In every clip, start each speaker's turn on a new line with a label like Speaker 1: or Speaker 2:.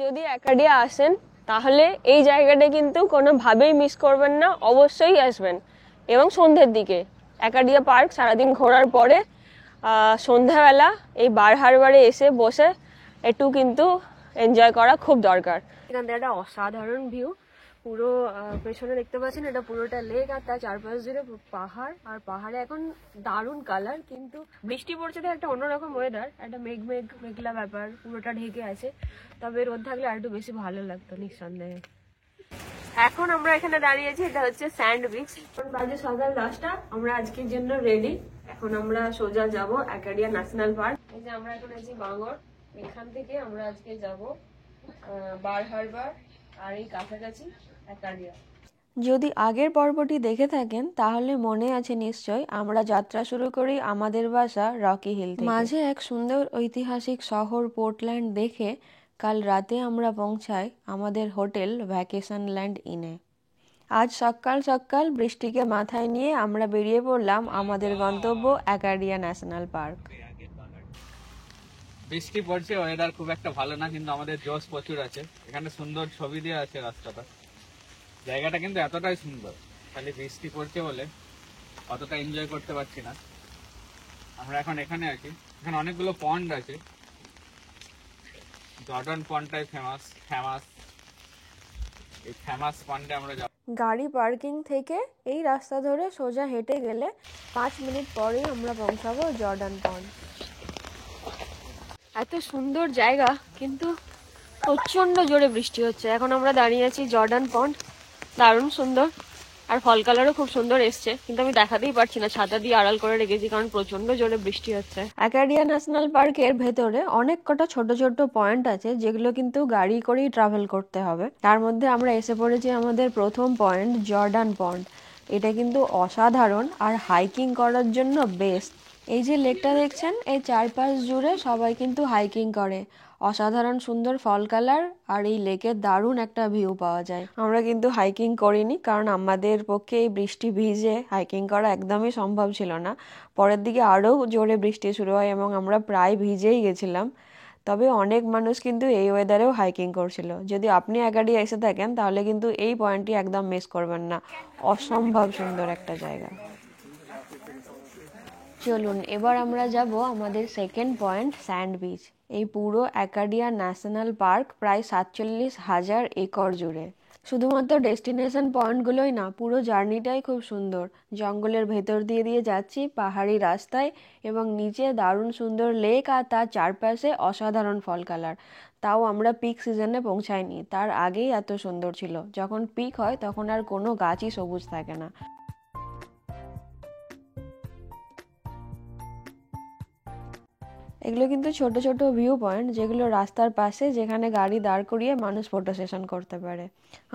Speaker 1: যদি একাডিয়া আসেন তাহলে এই জায়গাটা কিন্তু কোনোভাবেই মিস করবেন না, অবশ্যই আসবেন। এবং সন্ধ্যের দিকে একাডিয়া পার্ক সারাদিন ঘোরার পরে সন্ধ্যাবেলা এই বার হারবারে এসে বসে একটু কিন্তু এনজয় করা খুব দরকার। এখান থেকে একটা অসাধারণ ভিউ, পুরো পেছনে দেখতে পাচ্ছেন এটা পুরোটা লেক, আর তার চারপাশ জুড়ে পাহাড়, আর পাহাড়ে এখন দারুণ কালার, কিন্তু বৃষ্টি পড়ছে তো একটা অন্যরকম ওয়েদার, একটা মেঘলা ব্যাপার, পুরোটা ঢেকে আছে। তবে রোদ থাকলে আর একটু বেশি ভালো লাগতো নিঃসন্দেহে। এখন আমরা এখানে দাঁড়িয়েছি, এটা হচ্ছে স্যান্ড বিচ। এখন বাজে সকাল 10টা, আমরা আজকের জন্য রেডি। এখন আমরা সোজা যাব একাডিয়া ন্যাশনাল পার্ক। এই যে আমরা এখন আছি বাঙর, এখান থেকে আমরা আজকে যাব বার হারবার আর এই কাছাকাছি একাডিয়া। যদি আগের পর্বটি দেখে থাকেন তাহলে মনে আছে নিশ্চয়, আমরা যাত্রা শুরু করি আমাদের বাসা রকি হিল থেকে। মাঝে এক সুন্দর ঐতিহাসিক শহর পোর্টল্যান্ড দেখে কাল রাতে আমরা পৌঁছাই আমাদের হোটেল ভ্যাকেশন ল্যান্ড ইনে। আজ সকাল সকাল বৃষ্টিকে মাথায় নিয়ে আমরা বেরিয়ে পড়লাম আমাদের গন্তব্য একাডিয়া ন্যাশনাল পার্ক।
Speaker 2: বৃষ্টি পড়ছে, ওয়েদার খুব একটা ভালো না, কিন্তু আমাদের জোশ প্রচুর আছে। এখানে সুন্দর ছবি দেওয়া আছে রাস্তাটা, জায়গাটা কিন্তু এতটাই সুন্দর, খালি বৃষ্টি পড়ছে বলে অতটা এনজয় করতে পারছি না। আমরা এখন এখানে আছি, এখানে অনেকগুলো পন্ড আছে, জর্ডন পন্ডটাই ফেমাস। এই ফেমাস পন্ডে আমরা যাব।
Speaker 1: গাড়ি পার্কিং থেকে এই রাস্তা ধরে সোজা হেঁটে গেলে 5 মিনিট পরেই আমরা পৌঁছাবো জর্ডান পন্ড। এত সুন্দর জায়গা, কিন্তু প্রচন্ড জোরে বৃষ্টি হচ্ছে। এখন আমরা দাঁড়িয়ে আছি জর্ডান পন্ড, দারুণ সুন্দর, আর ফল কালারও খুব সুন্দর এসছে, কিন্তু আমি দেখাতেই পারছি না, ছাতা দিয়ে আড়াল করে রেখেছি কারণ প্রচন্ড জোরে বৃষ্টি হচ্ছে। একাডিয়া ন্যাশনাল পার্কের ভেতরে অনেক কটা ছোট ছোট পয়েন্ট আছে যেগুলো কিন্তু গাড়ি করেই ট্রাভেল করতে হবে। তার মধ্যে আমরা এসে পড়েছি আমাদের প্রথম পয়েন্ট জর্ডান পন্ড। এটা কিন্তু অসাধারণ আর হাইকিং করার জন্য বেস্ট। এই যে লেকটা দেখছেন, এই চারপাশ জুড়ে সবাই কিন্তু হাইকিং করে। অসাধারণ সুন্দর ফল কালার আর এই লেকের দারুণ একটা ভিউ পাওয়া যায়। আমরা কিন্তু হাইকিং করিনি কারণ আমাদের পক্ষে এই বৃষ্টি ভিজে হাইকিং করা একদমই সম্ভব ছিল না। পরের দিকে আরও জোরে বৃষ্টি শুরু হয় এবং আমরা প্রায় ভিজেই গেছিলাম। তবে অনেক মানুষ কিন্তু এই ওয়েদারেও হাইকিং করছিল। যদি আপনি একাডিয়া এসে থাকেন তাহলে কিন্তু এই পয়েন্টটি একদম মিস করবেন না, অসম্ভব সুন্দর একটা জায়গা। চলুন এবার আমরা যাব আমাদের সেকেন্ড পয়েন্ট স্যান্ড বিচ। এই পুরো একাডিয়া ন্যাশনাল পার্ক প্রায় 47,000 একর জুড়ে। শুধুমাত্র ডেস্টিনেশন পয়েন্টগুলোই না, পুরো জার্নিটাই খুব সুন্দর। জঙ্গলের ভেতর দিয়ে যাচ্ছি পাহাড়ি রাস্তায়, এবং নিচে দারুণ সুন্দর লেক আর তার চারপাশে অসাধারণ ফল কালার। তাও আমরা পিক সিজনে পৌঁছাইনি, তার আগেই এত সুন্দর ছিল। যখন পিক হয় তখন আর কোনো গাছই সবুজ থাকে না। এগুলো কিন্তু ছোট ছোট ভিউ পয়েন্ট, যেগুলো রাস্তার পাশে, যেখানে গাড়ি দাঁড় করিয়ে মানুষ ফটো সেশন করতে পারে।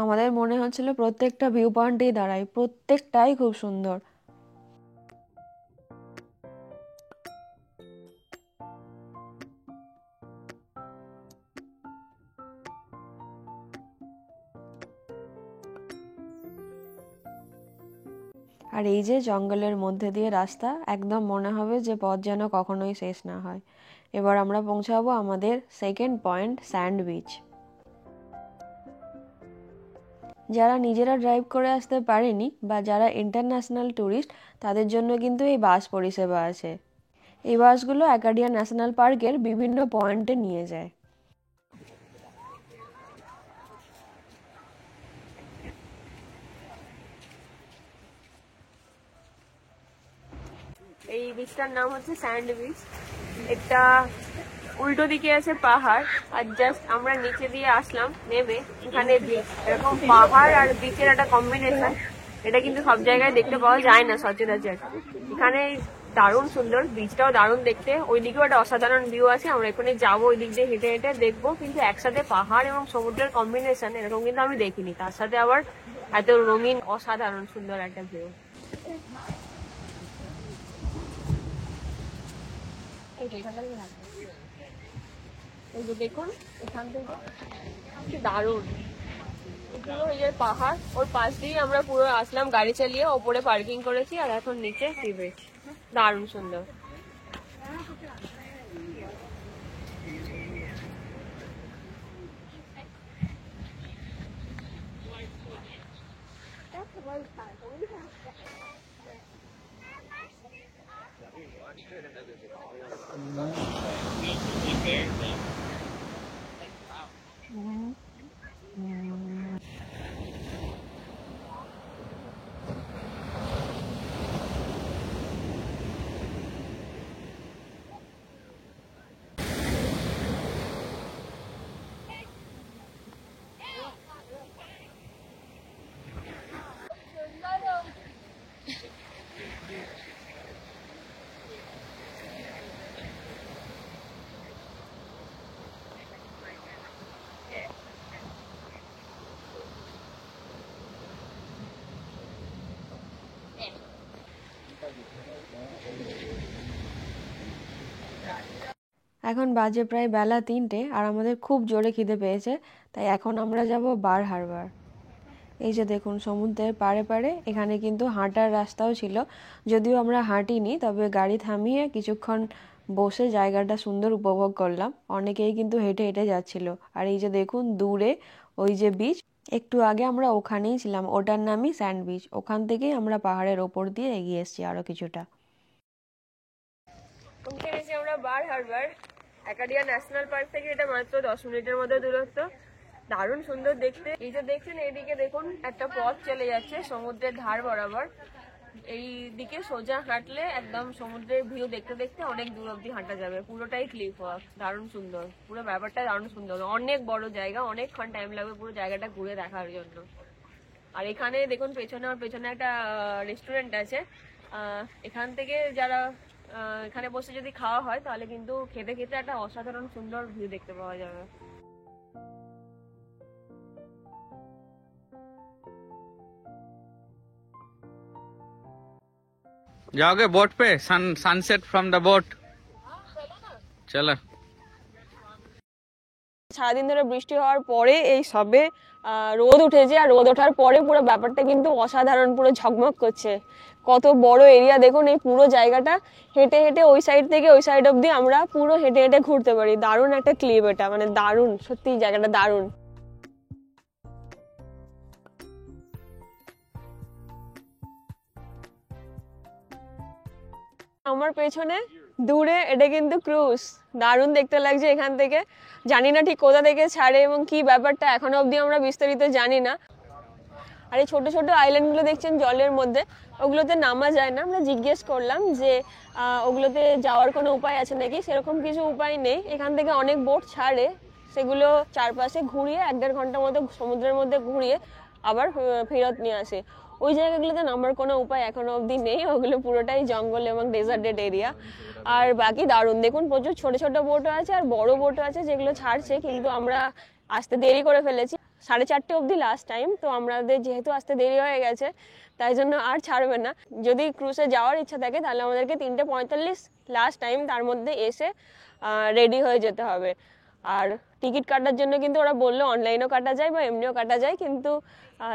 Speaker 1: আমাদের মনে হচ্ছিল প্রত্যেকটা ভিউ পয়েন্টেই দাঁড়াই, প্রত্যেকটাই খুব সুন্দর। আর এই যে জঙ্গলের মধ্যে দিয়ে রাস্তা, একদম মনে হবে যে পথ যেন কখনোই শেষ না হয়। এবার আমরা পৌঁছাবো আমাদের সেকেন্ড পয়েন্ট স্যান্ড বিচ। যারা নিজেরা ড্রাইভ করে আসতে পারেনি বা যারা ইন্টারন্যাশনাল ট্যুরিস্ট, তাদের জন্য কিন্তু এই বাস পরিষেবা আছে। এই বাসগুলো একাডিয়া ন্যাশনাল পার্কের বিভিন্ন পয়েন্টে নিয়ে যায়। এই বিচটার নাম হচ্ছে স্যান্ড বিচ। এটা উল্টো দিকে আছে পাহাড়, আর জাস্ট আমরা নিচে দিয়ে আসলাম নেমে, এখানে এরকম পাহাড় আর বিচের একটা কম্বিনেশন। এটা কিন্তু সব জায়গায় দেখতে পাওয়া যায় না সচরাচর। এখানে দারুণ সুন্দর, বিচটাও দারুণ দেখতে। ওইদিকেও একটা অসাধারণ ভিউ আছে, আমরা এখানে যাবো, ওই দিক দিয়ে হেঁটে হেঁটে দেখবো। কিন্তু একসাথে পাহাড় এবং সমুদ্রের কম্বিনেশন এরকম কিন্তু আমি দেখিনি, তার সাথে আবার এত রঙিন অসাধারণ সুন্দর একটা ভিউ। দেখুন এখান থেকে দারুণ পুরো এই যে পাহাড়, ওর পাশ দিয়ে আমরা পুরো আসলাম গাড়ি চালিয়ে, ওপরে পার্কিং করেছি, আর এখন নিচে সি বিচ। দারুণ সুন্দর। এখন বাজে প্রায় বেলা 3টে আর আমাদের খুব জোরে খিদে পেয়েছে, তাই এখন আমরা যাব বার হারবার। এই যে দেখুন সমুদ্রের পাড়ে পাড়ে এখানে কিন্তু হাঁটার রাস্তাও ছিল, যদিও আমরা হাঁটিনি, তবে গাড়ি থামিয়ে কিছুক্ষণ বসে জায়গাটা সুন্দর উপভোগ করলাম। অনেকেই কিন্তু হেঁটে হেঁটে যাচ্ছিল। আর এই যে দেখুন দূরে ওই যে বিচ, একটু আগে আমরা ওখানেই ছিলাম, ওটার নামই স্যান্ড বিচ। ওখান থেকেই আমরা পাহাড়ের ওপর দিয়ে এগিয়ে এসেছি আরো কিছুটা। আমরা বার হারবার একাডিয়া ন্যাশনাল পার্ক থেকে, এটা মাত্র 10 মিনিটের মধ্যে দূরত্ব। দারুণ সুন্দর দেখতে। এই যে দেখছেন এইদিকে দেখুন একটা পথ চলে যাচ্ছে সমুদ্রের ধার বরাবর। এই দিকে সোজা হাঁটলে একদম সমুদ্রের ভিউ দেখতে দেখতে অনেক দূর অব্দি হাঁটা যাবে। পুরোটাই ক্লিফ ওয়াক, দারুণ সুন্দর, পুরো ব্যাপারটা দারুণ সুন্দর। অনেক বড় জায়গা, অনেকক্ষণ টাইম লাগবে পুরো জায়গাটা ঘুরে দেখার জন্য। আর এখানে দেখুন পেছনে, আমার পেছনে একটা রেস্টুরেন্ট আছে। এখান থেকে যারা এখানে বসে যদি খাওয়া হয় তাহলে কিন্তু খেতে খেতে একটা অসাধারণ সুন্দর ভিউ দেখতে পাওয়া যাবে।
Speaker 2: जाओगे बोट पे? Sunset from the boat. चलो।
Speaker 1: সারাদিন ধরে বৃষ্টি হওয়ার পরে এই সবে রোদ উঠেছে, আর রোদ ওঠার পরে পুরো ব্যাপারটা কিন্তু অসাধারণ, পুরো ঝকমক করছে। কত বড় এরিয়া দেখুন, এই পুরো জায়গাটা হেঁটে হেঁটে ওই সাইড থেকে ওই সাইড অব্দি আমরা পুরো হেঁটে হেঁটে ঘুরতে পারি। দারুণ একটা ক্লিপ এটা, মানে দারুণ, সত্যি জায়গাটা দারুণ। আমার পেছনে দূরে এটা কিন্তু ক্রুজ, দারুণ দেখতে লাগছে এখান থেকে। জানি না ঠিক কোথা থেকে ছাড়ে এবং কি ব্যাপারটা, এখনো অবধি আমরা বিস্তারিত জানি না। আর এই ছোট ছোট আইল্যান্ডগুলো দেখছেন জলের মধ্যে, ওগুলোতে নামা যায় না। আমরা জিজ্ঞেস করলাম যে ওগুলোতে যাওয়ার কোনো উপায় আছে নাকি, সেরকম কিছু উপায় নেই। এখান থেকে অনেক বোট ছাড়ে, সেগুলো চারপাশে ঘুরিয়ে 1-1.5 ঘন্টার মতো সমুদ্রের মধ্যে ঘুরিয়ে আবার ফেরত নিয়ে আসে। ওই জায়গাগুলোতে নামার কোনো উপায় এখনো অবধি নেই, ওগুলো পুরোটাই জঙ্গল এবং ডেজার্টেড এরিয়া। আর বাকি দারুণ দেখুন, প্রচুর ছোট ছোট বোটও আছে আর বড় বোটও আছে যেগুলো ছাড়ছে, কিন্তু আমরা আসতে দেরি করে ফেলেছি। 4:30 অবধি লাস্ট টাইম, তো আমাদের যেহেতু আসতে দেরি হয়ে গেছে তাই জন্য আর ছাড়বে না। যদি ক্রুজে যাওয়ার ইচ্ছা থাকে তাহলে আমাদেরকে 3:45 লাস্ট টাইম, তার মধ্যে এসে রেডি হয়ে যেতে হবে। আর টিকিট কাটার জন্য কিন্তু ওরা বললো অনলাইনেও কাটা যায় বা এমনিও কাটা যায়, কিন্তু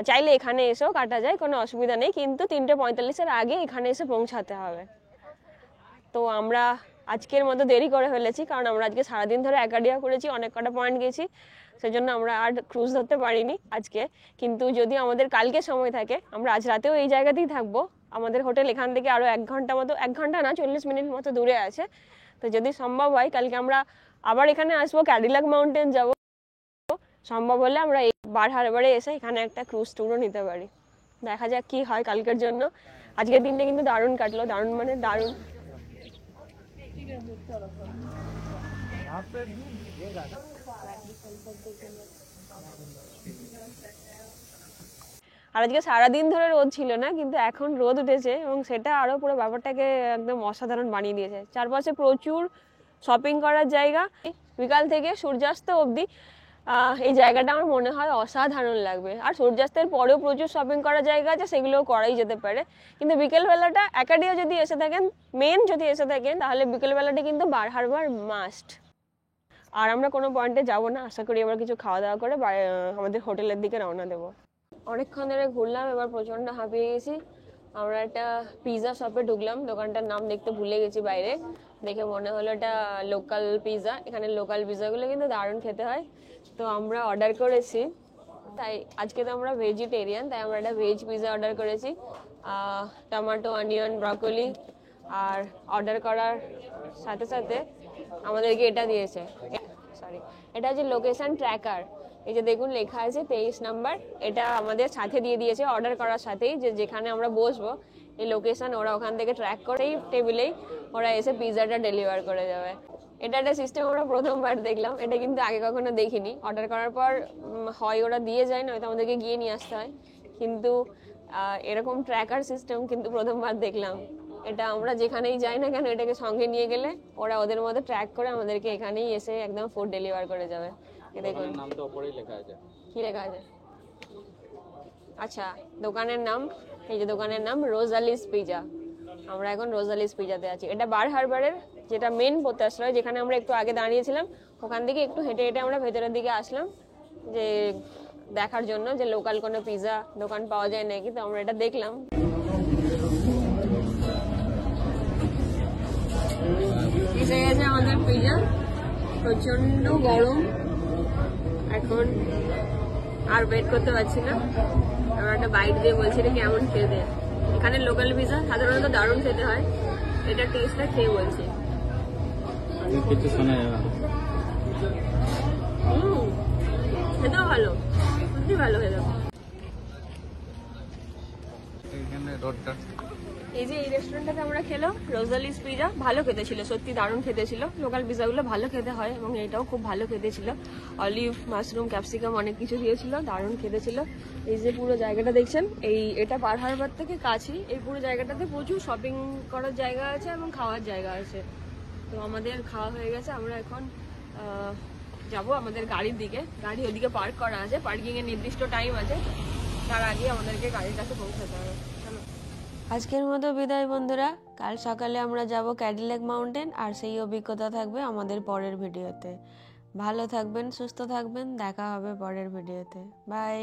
Speaker 1: চাইলে এখানে এসেও কাটা যায়, কোনো অসুবিধা নেই। কিন্তু 3:45-এর আগে এখানে এসে পৌঁছাতে হবে। তো আমরা আজকের মতো দেরি করে ফেলেছি, কারণ আমরা আজকে সারাদিন ধরে একাডিয়া করেছি, অনেক কটা পয়েন্ট গেছি, সেজন্য আমরা আর ক্রুজ ধরতে পারিনি আজকে। কিন্তু যদি আমাদের কালকে সময় থাকে, আমরা আজ রাতেও এই জায়গাতেই থাকবো। আমাদের হোটেল এখান থেকে আরো 1 ঘন্টা মতো, 1 ঘন্টা না 40 মিনিট মতো দূরে আছে। তো যদি সম্ভব হয় কালকে আমরা আবার এখানে আসবো, ক্যাডিলাক মাউন্টেন যাব। সম্ভব হলে আমরা এই বার হারবারে এসে এখানে একটা ক্রুজ ট্যুরও নিতে পারি। দেখা যাক কি হয় কালকের জন্য। আজকের দিনটা কিন্তু দারুণ কাটলো, দারুণ মানে দারুণ। আর আজকে সারাদিন ধরে রোদ ছিল না, কিন্তু এখন রোদ উঠেছে এবং সেটা আরো পুরো ব্যাপারটাকে একদম অসাধারণ বানিয়ে দিয়েছে। চারপাশে প্রচুর শপিং করার জায়গা, বিকাল থেকে সূর্যাস্ত অবধি এই জায়গাটা আমার মনে হয় অসাধারণ লাগবে। আর সূর্যাস্তের পরেও প্রচুর শপিং করার জায়গা আছে, সেগুলোও করাই যেতে পারে। কিন্তু বিকেলবেলাটা একাডিয়া যদি এসে থাকেন, যদি এসে থাকেন, তাহলে বিকেলবেলাটা কিন্তু বার হারবার মাস্ট। আর আমরা কোনো পয়েন্টে যাবো না, আশা করি এবার কিছু খাওয়া দাওয়া করে আমাদের হোটেলের দিকে রওনা দেবো। অনেকক্ষণ ধরে ঘুরলাম, এবার প্রচন্ড হাঁপিয়ে গেছি। আমরা একটা পিৎজা শপে ঢুকলাম, দোকানটার নাম দেখতে ভুলে গেছি, বাইরে দেখে মনে হলো এটা লোকাল পিৎজা। এখানে লোকাল পিৎজাগুলো কিন্তু দারুণ খেতে হয়। তো আমরা অর্ডার করেছি, তাই আজকে তো আমরা ভেজিটেরিয়ান, তাই আমরা একটা ভেজ পিৎজা অর্ডার করেছি। টমেটো, অনিয়ন, ব্রকলি আর অর্ডার করার সাথে সাথে আমাদেরকে এটা দিয়েছে, সরি, এটা হচ্ছে লোকেশন ট্র্যাকার। এই যে দেখুন লেখা আছে 23 নাম্বার, এটা আমাদের সাথে দিয়ে দিয়েছে অর্ডার করার সাথেই, যে যেখানে আমরা বসবো এই লোকেশন ওরা ওখান থেকে ট্র্যাক করে এই টেবিলেই ওরা এসে পিৎজাটা ডেলিভার করে যাবে। এটা একটা সিস্টেম আমরা প্রথমবার দেখলাম, এটা কিন্তু আগে কখনো দেখিনি। অর্ডার করার পর হয় ওরা দিয়ে যায়, নয়তো আমাদেরকে গিয়ে নিয়ে আসতে হয়, কিন্তু এরকম ট্র্যাকার সিস্টেম কিন্তু প্রথমবার দেখলাম। এটা আমরা যেখানেই যাই না কেন এটাকে সঙ্গে নিয়ে গেলে ওরা ওদের মধ্যে ট্র্যাক করে আমাদেরকে এখানেই এসে একদম ফুড ডেলিভার করে যাবে। দেখুন
Speaker 2: নাম তো উপরেই লেখা আছে।
Speaker 1: কি লেখা আছে? আচ্ছা, দোকানের নাম, এই যে দোকানের নাম রোজালিস পিজা। আমরা এখন রোজালিস পিজাতে আছি। এটা বার হারবারের যেটা মেন পোতাশ্রয়, যেখানে আমরা একটু আগে দাঁড়িয়েছিলাম, ওখান থেকে একটু হেঁটে হেঁটে আমরা ভেতরের দিকে আসলাম যে দেখার জন্য যে লোকাল কোনো পিজা দোকান পাওয়া যায় নাকি। তো আমরা এটা দেখলাম। এসে গেছে আমাদের পিজা, প্রচন্ড গরম, এখন আর ওয়েট করতে পারছি না। আমরা একটা বাইট দিয়ে বলছি এটা কেমন খেতে। এখানে লোকাল পিজা সাধারণত দারুণ খেতে হয়, এটা টেস্টটা খেয়ে বলছি।
Speaker 2: কিছু শোনা যাবে,
Speaker 1: খেতেও ভালো, সত্যি ভালো খেতে।
Speaker 2: এখানে রোডটা,
Speaker 1: এই যে এই রেস্টুরেন্টটাতে আমরা খেলো রোজালিস পিজা, ভালো খেতে ছিল, সত্যি দারুণ খেতে ছিল। লোকাল পিজাগুলো ভালো খেতে হয় এবং এটাও খুব ভালো খেতে ছিল। অলিভ, মাশরুম, ক্যাপসিকাম অনেক কিছু দিয়েছিল, দারুণ খেতে ছিল। এই যে পুরো জায়গাটা দেখছেন, এটা বার হারবার থেকে কাছেই। এই পুরো জায়গাটাতে প্রচুর শপিং করার জায়গা আছে এবং খাওয়ার জায়গা আছে। তো আমাদের খাওয়া হয়ে গেছে, আমরা এখন যাব আমাদের গাড়ির দিকে। গাড়ি ওদিকে পার্ক করা আছে, পার্কিং এর নির্দিষ্ট টাইম আছে, তার আগে আমাদেরকে গাড়ির কাছে পৌঁছাতে হবে। চলো, আজকের মতো বিদায় বন্ধুরা। কাল সকালে আমরা যাব ক্যাডিলেক মাউন্টেন, আর সেই অভিজ্ঞতা থাকবে আমাদের পরের ভিডিওতে। ভালো থাকবেন, সুস্থ থাকবেন, দেখা হবে পরের ভিডিওতে। বাই।